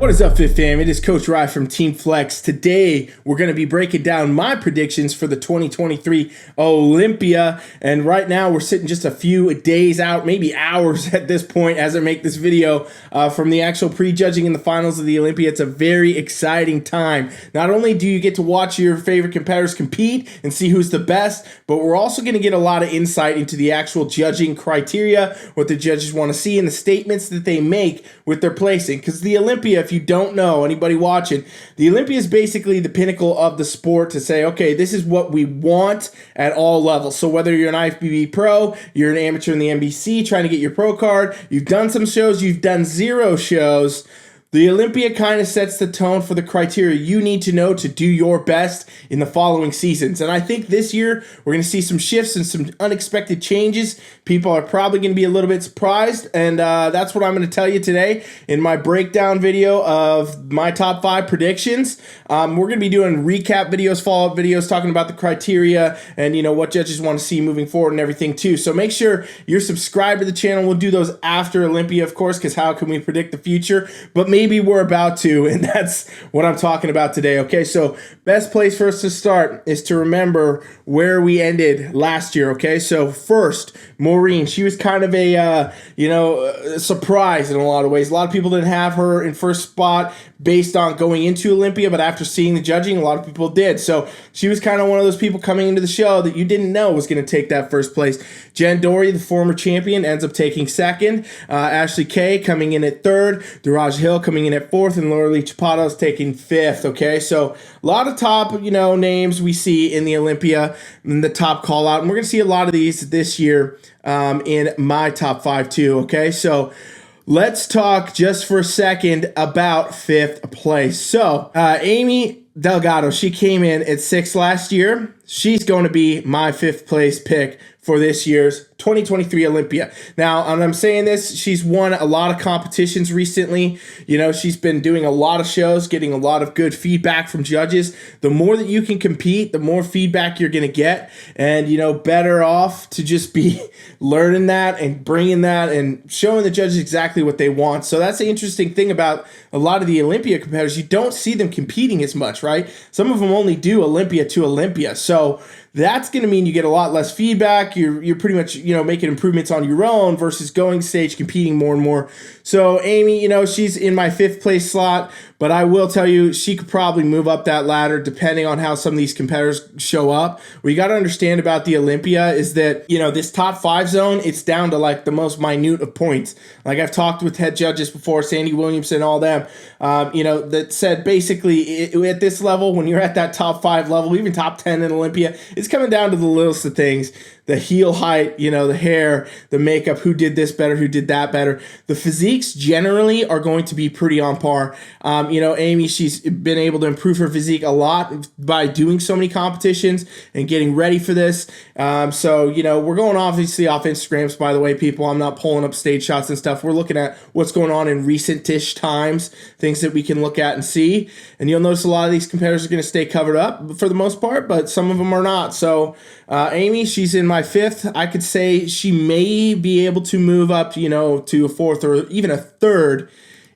What is up, Fit Fam? It is Coach Rye from Team Flex. Today, we're going to be breaking down my predictions for the 2023 Olympia. And right now, we're sitting just a few days out, maybe hours at this point as I make this video from the actual prejudging in the finals of the Olympia. It's a very exciting time. Not only do you get to watch your favorite competitors compete and see who's the best, but we're also going to get a lot of insight into the actual judging criteria, what the judges want to see, and the statements that they make with their placing. Because the Olympia, if you don't know, anybody watching, the Olympia is basically the pinnacle of the sport to say, okay, this is what we want at all levels. So whether you're an IFBB pro, you're an amateur in the NBC trying to get your pro card, you've done some shows, you've done 0 shows, the Olympia kind of sets the tone for the criteria you need to know to do your best in the following seasons. And I think this year we're going to see some shifts and some unexpected changes. People are probably going to be a little bit surprised, and that's what I'm going to tell you today in my breakdown video of my top 5 predictions. We're going to be doing recap videos, follow-up videos, talking about the criteria and, you know, what judges want to see moving forward and everything too. So make sure you're subscribed to the channel. We'll do those after Olympia, of course, because how can we predict the future? But maybe we're about to, and that's what I'm talking about today. Okay, so best place for us to start is to remember where we ended last year. Okay, so first, Maureen, she was kind of a surprise in a lot of ways. A lot of people didn't have her in first spot based on going into Olympia, but after seeing the judging, a lot of people did. So she was kind of one of those people coming into the show that you didn't know was going to take that first place. Dorie, the former champion, ends up taking second. Ashley Kay coming in at third. Dorie Hill coming in at fourth, and Lauralie Chapados taking fifth. Okay, so a lot of top, names we see in the Olympia in the top call out, and we're going to see a lot of these this year in my top 5 too. Okay, so let's talk just for a second about 5th place. So Aimee Delgado, she came in at 6th last year. She's going to be my 5th place pick for this year's 2023 Olympia. Now, when I'm saying this, she's won a lot of competitions recently. She's been doing a lot of shows, getting a lot of good feedback from judges. The more that you can compete, the more feedback you're going to get. And, better off to just be learning that and bringing that and showing the judges exactly what they want. So that's the interesting thing about a lot of the Olympia competitors. You don't see them competing as much, right? Some of them only do Olympia to Olympia. So that's going to mean you get a lot less feedback. You're pretty much, making improvements on your own versus going stage, competing more and more. So Aimee, she's in my 5th place slot, but I will tell you she could probably move up that ladder depending on how some of these competitors show up. What you got to understand about the Olympia is that, this top 5 zone, it's down to like the most minute of points. Like I've talked with head judges before, Sandy Williamson, all them, that said basically at this level, when you're at that top 5 level, even top 10 in Olympia, it's coming down to the littlest of things. The heel height, the hair, the makeup, who did this better, who did that better. The physiques generally are going to be pretty on par. Aimee, she's been able to improve her physique a lot by doing so many competitions and getting ready for this. So, we're going obviously off Instagrams, by the way, people. I'm not pulling up stage shots and stuff. We're looking at what's going on in recent-ish times, things that we can look at and see. And you'll notice a lot of these competitors are going to stay covered up for the most part, but some of them are not. So, Aimee, she's in my 5th. I could say she may be able to move up, to a 4th or even a 3rd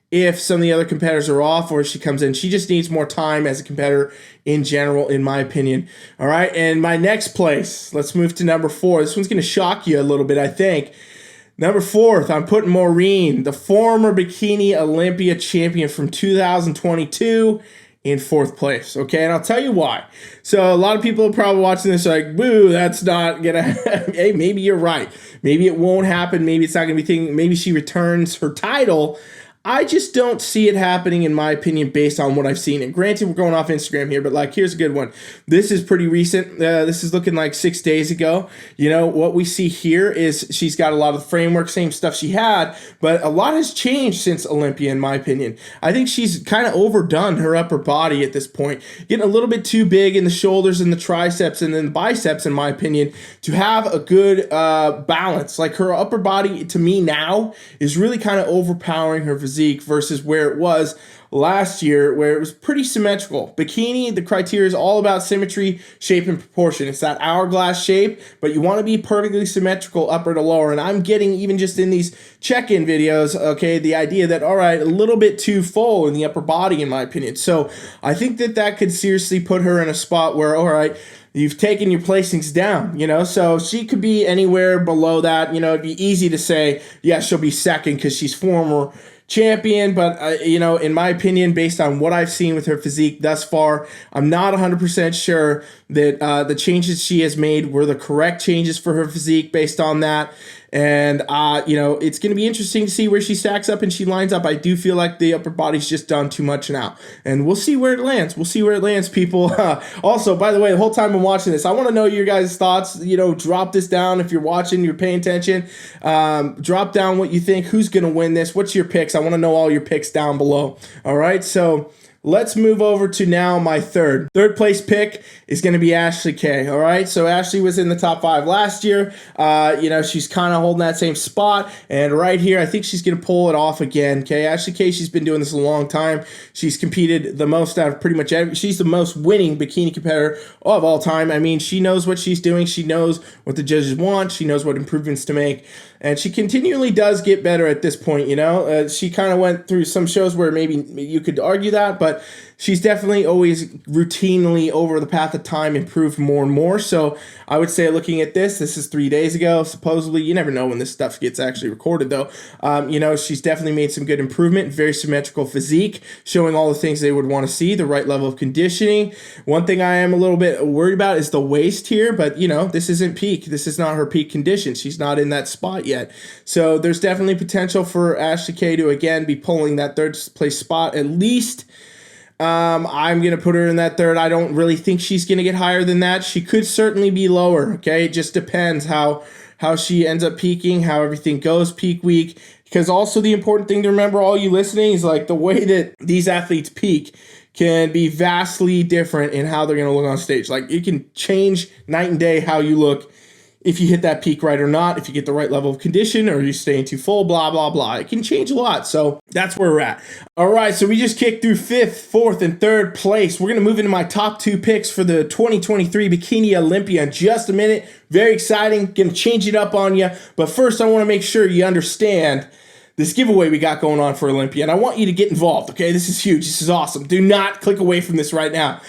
if some of the other competitors are off or if she comes in. She just needs more time as a competitor in general, in my opinion. All right, and my next place, let's move to number 4. This one's going to shock you a little bit, I think. Number 4th, I'm putting Maureen, the former Bikini Olympia champion from 2022. In 4th place, okay? And I'll tell you why. So a lot of people are probably watching this like, boo, that's not gonna hey, maybe you're right. Maybe it won't happen. Maybe it's not gonna be thinking, maybe she returns her title. I just don't see it happening, in my opinion, based on what I've seen. And granted, we're going off Instagram here, but here's a good one. This is pretty recent. This is looking like 6 days ago. What we see here is she's got a lot of the framework, same stuff she had, but a lot has changed since Olympia, in my opinion. I think she's kind of overdone her upper body at this point, getting a little bit too big in the shoulders and the triceps and then the biceps, in my opinion, to have a good balance. Like her upper body, to me now, is really kind of overpowering her physique. physique versus where it was last year, where it was pretty symmetrical. Bikini, the criteria is all about symmetry, shape, and proportion. It's that hourglass shape, but you want to be perfectly symmetrical upper to lower. And I'm getting, even just in these check-in videos, okay, the idea that, all right, a little bit too full in the upper body, in my opinion. So I think that that could seriously put her in a spot where, all right, you've taken your placings down, you know, so she could be anywhere below that. You know, it'd be easy to say, yeah, she'll be second because she's former champion, but you know, in my opinion, based on what I've seen with her physique thus far, I'm not 100% sure that the changes she has made were the correct changes for her physique based on that. And you know, it's going to be interesting to see where she stacks up and she lines up. I do feel like the upper body's just done too much now, and we'll see where it lands. We'll see where it lands, people. Also, by the way, the whole time I'm watching this, I want to know your guys' thoughts. You know, drop this down if you're watching, you're paying attention. Drop down what you think. Who's going to win this? What's your picks? I want to know all your picks down below. All right, so let's move over to now my third place pick is going to be Ashley K. All right, so Ashley was in the top 5 last year. You know, she's kind of holding that same spot, and right here, I think she's going to pull it off again. Okay, Ashley K. She's been doing this a long time. She's competed the most out of pretty much every. She's the most winning bikini competitor of all time. I mean, she knows what she's doing. She knows what the judges want. She knows what improvements to make. And she continually does get better at this point, you know. She kind of went through some shows where maybe you could argue that, but she's definitely always routinely over the path of time improved more and more. So I would say, looking at this is 3 days ago, supposedly. You never know when this stuff gets actually recorded, though. You know, she's definitely made some good improvement. Very symmetrical physique, showing all the things they would want to see, the right level of conditioning. One thing I am a little bit worried about is the waist here, but, you know, this isn't peak. This is not her peak condition. She's not in that spot yet. So there's definitely potential for Ashley K to, again, be pulling that third place spot at least. I'm going to put her in that third. I don't really think she's going to get higher than that. She could certainly be lower, okay? It just depends how she ends up peaking, how everything goes peak week. Because also the important thing to remember, all you listening, is like the way that these athletes peak can be vastly different in how they're going to look on stage. Like, it can change night and day how you look if you hit that peak right or not, if you get the right level of condition, or you're staying too full, blah, blah, blah. It can change a lot. So that's where we're at. All right, so we just kicked through 5th, 4th, and 3rd place. We're going to move into my top 2 picks for the 2023 Bikini Olympia in just a minute. Very exciting. Going to change it up on you. But first, I want to make sure you understand this giveaway we got going on for Olympia, and I want you to get involved, okay? This is huge. This is awesome. Do not click away from this right now.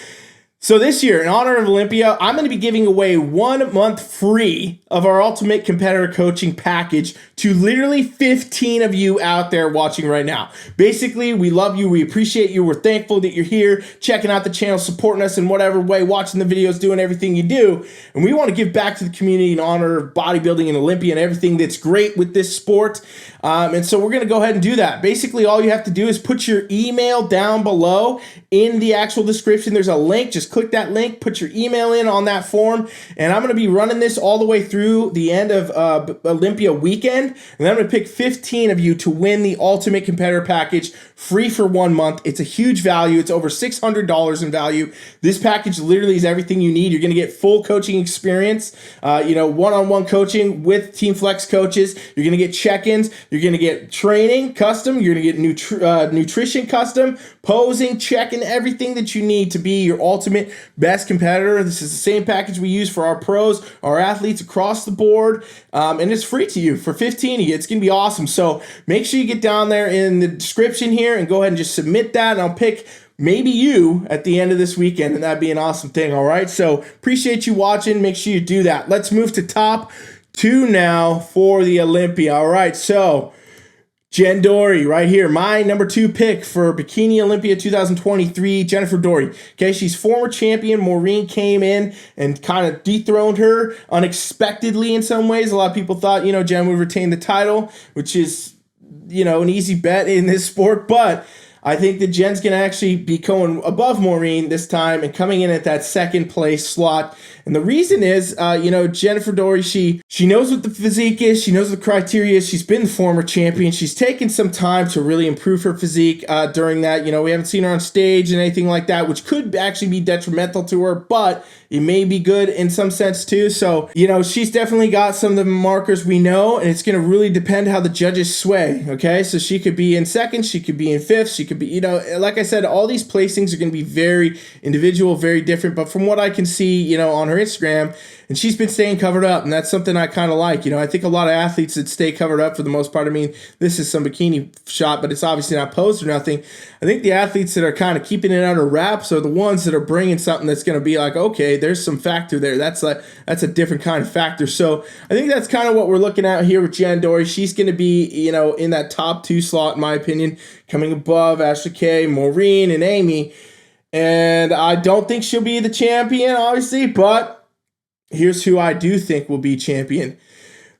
So this year, in honor of Olympia, I'm going to be giving away 1 month free of our Ultimate Competitor Coaching Package to literally 15 of you out there watching right now. Basically, we love you. We appreciate you. We're thankful that you're here, checking out the channel, supporting us in whatever way, watching the videos, doing everything you do. And we want to give back to the community in honor of bodybuilding and Olympia and everything that's great with this sport. And so we're going to go ahead and do that. Basically, all you have to do is put your email down below in the actual description. There's a link. Just click that link, put your email in on that form, and I'm going to be running this all the way through the end of Olympia weekend, and then I'm going to pick 15 of you to win the Ultimate Competitor Package free for 1 month. It's a huge value. It's over $600 in value. This package literally is everything you need. You're going to get full coaching experience, you know, one-on-one coaching with Team Flex coaches. You're going to get check-ins. You're going to get training custom. You're going to get nutrition custom, posing, checking, everything that you need to be your ultimate best competitor. This is the same package we use for our pros, our athletes across the board, and it's free to you for 15 of you. It's going to be awesome. So make sure you get down there in the description here and go ahead and just submit that, and I'll pick maybe you at the end of this weekend, and that'd be an awesome thing. All right, so appreciate you watching. Make sure you do that. Let's move to top 2 now for the Olympia. All right, so Dory right here, my number 2 pick for Bikini Olympia 2023, Jennifer Dorie. Okay, she's former champion. Maureen came in and kind of dethroned her unexpectedly in some ways. A lot of people thought, you know, Jen would retain the title, which is, you know, an easy bet in this sport, but I think that Jen's going to actually be going above Maureen this time and coming in at that second place slot. And the reason is, Jennifer Dorie, she knows what the physique is. She knows what the criteria is. She's been the former champion. She's taken some time to really improve her physique during that. We haven't seen her on stage and anything like that, which could actually be detrimental to her, but it may be good in some sense too. So, she's definitely got some of the markers we know, and it's going to really depend how the judges sway. Okay. So she could be in second. She could be in fifth. She could be, like I said, all these placings are going to be very individual, very different. But from what I can see, on her Instagram, and she's been staying covered up, and that's something I kind of like. I think a lot of athletes that stay covered up for the most part. I mean, this is some bikini shot, but it's obviously not posed or nothing. I think the athletes that are kind of keeping it under wraps are the ones that are bringing something that's going to be like, okay, there's some factor there. That's a different kind of factor. So I think that's kind of what we're looking at here with Jen Dorie. She's going to be, in that top 2 slot, in my opinion, coming above Ashley K, Maureen, and Aimee. And I don't think she'll be the champion, obviously, but here's who I do think will be champion.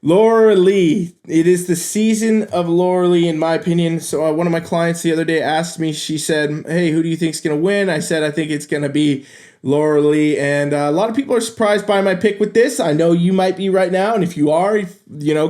Lauralie. It is the season of Lauralie, in my opinion. So one of my clients the other day asked me, she said, hey, who do you think is going to win? I said, I think it's going to be Lauralie. And a lot of people are surprised by my pick with this. I know you might be right now. And if you are,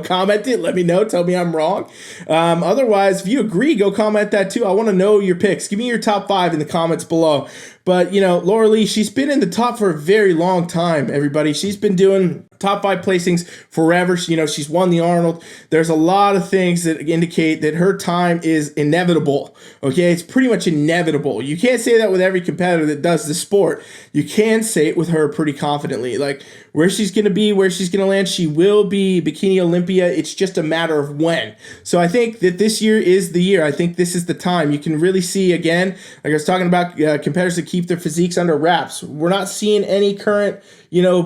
comment it. Let me know. Tell me I'm wrong. Otherwise, if you agree, go comment that too. I want to know your picks. Give me your top 5 in the comments below. But, Lauralie, she's been in the top for a very long time, everybody. She's been doing top 5 placings forever. She's won the Arnold. There's a lot of things that indicate that her time is inevitable. Okay, it's pretty much inevitable. You can't say that with every competitor that does the sport. You can say it with her pretty confidently. Like, where she's going to be, where she's going to land, she will be Bikini Olympia. It's just a matter of when. So I think that this year is the year. I think this is the time. You can really see, again, like I was talking about, competitors that keep their physiques under wraps. We're not seeing any current,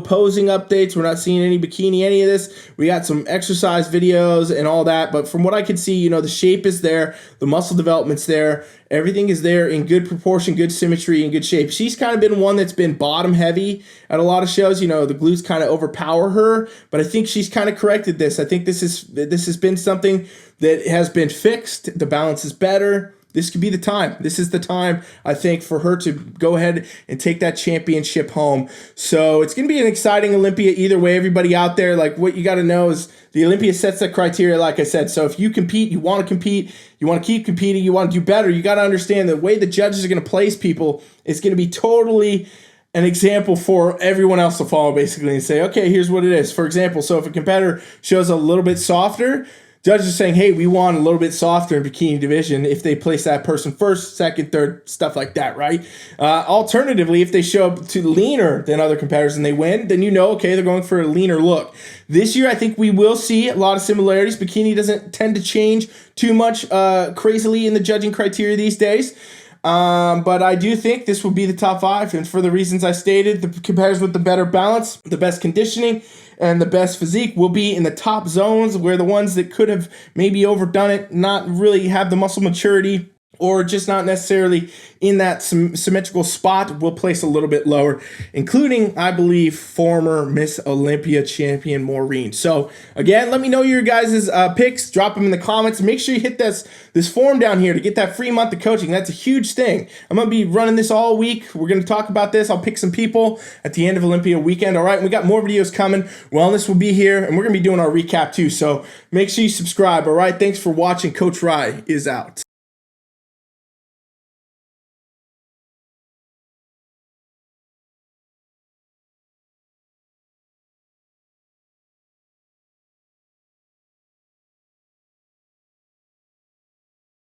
posing updates. We're not seeing any bikini, any of this. We got some exercise videos and all that. But from what I can see, the shape is there. The muscle development's there. Everything is there in good proportion, good symmetry, and good shape. She's kind of been one that's been bottom heavy at a lot of shows. The glutes kind of overpower her, but I think she's kind of corrected this. I think this has been something that has been fixed. The balance is better. This could be the time. This is the time, I think, for her to go ahead and take that championship home. So it's going to be an exciting Olympia either way. Everybody out there, like, what you got to know is the Olympia sets that criteria, like I said. So if you compete, you want to compete, you want to keep competing, you want to do better, you got to understand the way the judges are going to place people is going to be totally an example for everyone else to follow, basically, and say, okay, here's what it is. For example, so if a competitor shows a little bit softer, judges are saying, hey, we want a little bit softer in bikini division if they place that person first, second, third, stuff like that, right? Alternatively, if they show up to leaner than other competitors and they win, then okay, they're going for a leaner look. This year, I think we will see a lot of similarities. Bikini doesn't tend to change too much crazily in the judging criteria these days. But I do think this will be the top 5, and for the reasons I stated, the competitors with the better balance, the best conditioning, and the best physique will be in the top zones, where the ones that could have maybe overdone it, not really have the muscle maturity, or just not necessarily in that symmetrical spot, will place a little bit lower, including, I believe, former Miss Olympia champion Maureen. So, again, let me know your guys' picks. Drop them in the comments. Make sure you hit this form down here to get that free month of coaching. That's a huge thing. I'm going to be running this all week. We're going to talk about this. I'll pick some people at the end of Olympia weekend. All right, we got more videos coming. Wellness will be here, and we're going to be doing our recap too. So, make sure you subscribe. All right, thanks for watching. Coach Rye is out.